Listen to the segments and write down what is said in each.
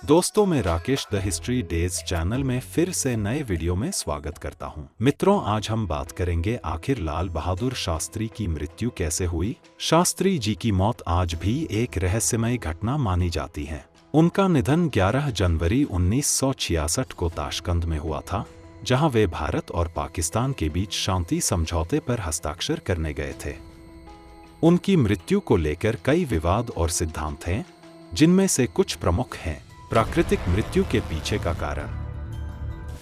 दोस्तों, मैं Rakesh the history days channel में फिर से नए वीडियो में स्वागत करता हूं। मित्रों, आज हम बात करेंगे आखिर लाल बहादुर शास्त्री की मृत्यु कैसे हुई। शास्त्री जी की मौत आज भी एक रहस्यमय घटना मानी जाती है। उनका निधन 11 जनवरी 1966 को ताशकंद में हुआ था, जहां वे भारत और पाकिस्तान के बीच शांति समझौते पर हस्ताक्षर करने गए थे। उनकी मृत्यु को लेकर कई विवाद और सिद्धांत हैं, जिनमें से कुछ प्रमुख हैं। प्राकृतिक मृत्यु के पीछे का कारण।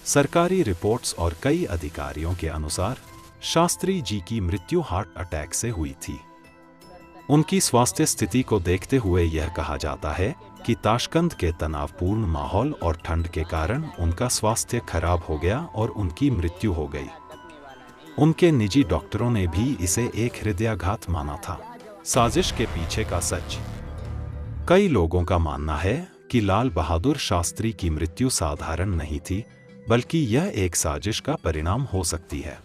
सरकारी रिपोर्ट्स और कई अधिकारियों के अनुसार शास्त्री जी की मृत्यु हार्ट अटैक से हुई थी। उनकी स्वास्थ्य स्थिति को देखते हुए यह कहा जाता है कि ताशकंद के तनावपूर्ण माहौल और ठंड के कारण उनका स्वास्थ्य खराब हो गया और उनकी मृत्यु हो गई। उनके निजी डॉक्टरों ने भी इसे एक हृदयाघात माना था। साजिश के पीछे का सच। कई लोगों का मानना है कि लाल बहादुर शास्त्री की मृत्यु साधारण नहीं थी, बल्कि यह एक साजिश का परिणाम हो सकती है।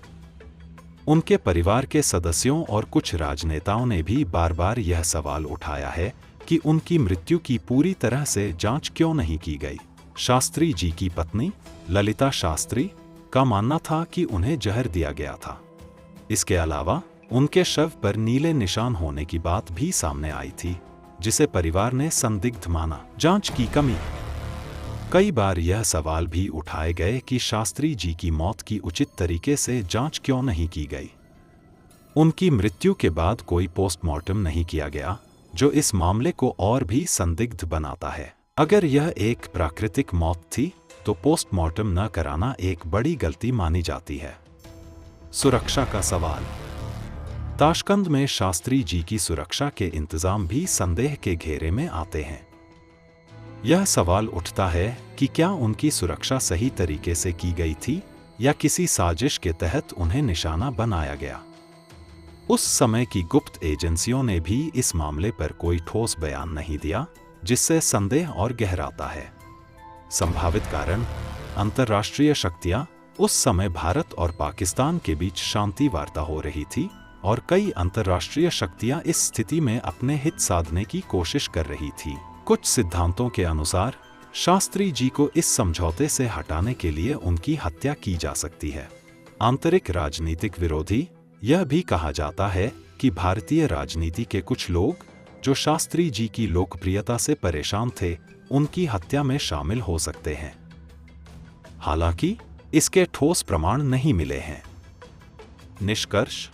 उनके परिवार के सदस्यों और कुछ राजनेताओं ने भी बार बार यह सवाल उठाया है कि उनकी मृत्यु की पूरी तरह से जांच क्यों नहीं की गई। शास्त्री जी की पत्नी ललिता शास्त्री का मानना था कि उन्हें जहर दिया गया था। इसके अलावा उनके शव पर नीले निशान होने की बात भी सामने आई थी, जिसे परिवार ने संदिग्ध माना। जांच की कमी। कई बार यह सवाल भी उठाए गए कि शास्त्री जी की मौत की उचित तरीके से जांच क्यों नहीं की गई। उनकी मृत्यु के बाद कोई पोस्टमार्टम नहीं किया गया, जो इस मामले को और भी संदिग्ध बनाता है। अगर यह एक प्राकृतिक मौत थी, तो पोस्टमार्टम न कराना एक बड़ी गलती मानी जाती है। सुरक्षा का सवाल। ताशकंद में शास्त्री जी की सुरक्षा के इंतजाम भी संदेह के घेरे में आते हैं। यह सवाल उठता है कि क्या उनकी सुरक्षा सही तरीके से की गई थी या किसी साजिश के तहत उन्हें निशाना बनाया गया। उस समय की गुप्त एजेंसियों ने भी इस मामले पर कोई ठोस बयान नहीं दिया, जिससे संदेह और गहराता है। संभावित कारण। अंतर्राष्ट्रीय शक्तियां। उस समय भारत और पाकिस्तान के बीच शांति वार्ता हो रही थी और कई अंतर्राष्ट्रीय शक्तियां इस स्थिति में अपने हित साधने की कोशिश कर रही थी। कुछ सिद्धांतों के अनुसार शास्त्री जी को इस समझौते से हटाने के लिए उनकी हत्या की जा सकती है। आंतरिक राजनीतिक विरोधी। यह भी कहा जाता है कि भारतीय राजनीति के कुछ लोग, जो शास्त्री जी की लोकप्रियता से परेशान थे, उनकी हत्या में शामिल हो सकते हैं। हालांकि इसके ठोस प्रमाण नहीं मिले हैं। निष्कर्ष।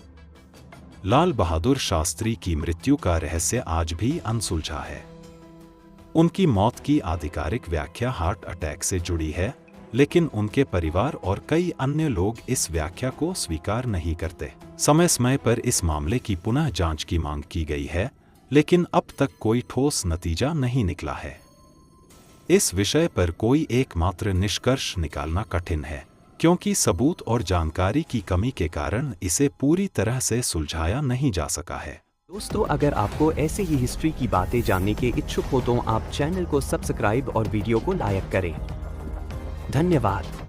लाल बहादुर शास्त्री की मृत्यु का रहस्य आज भी अनसुलझा है। उनकी मौत की आधिकारिक व्याख्या हार्ट अटैक से जुड़ी है, लेकिन उनके परिवार और कई अन्य लोग इस व्याख्या को स्वीकार नहीं करते। समय समय पर इस मामले की पुनः जांच की मांग की गई है, लेकिन अब तक कोई ठोस नतीजा नहीं निकला है। इस विषय पर कोई एकमात्र निष्कर्ष निकालना कठिन है, क्योंकि सबूत और जानकारी की कमी के कारण इसे पूरी तरह से सुलझाया नहीं जा सका है। दोस्तों, अगर आपको ऐसे ही हिस्ट्री की बातें जानने के इच्छुक हो तो आप चैनल को सब्सक्राइब और वीडियो को लाइक करें। धन्यवाद।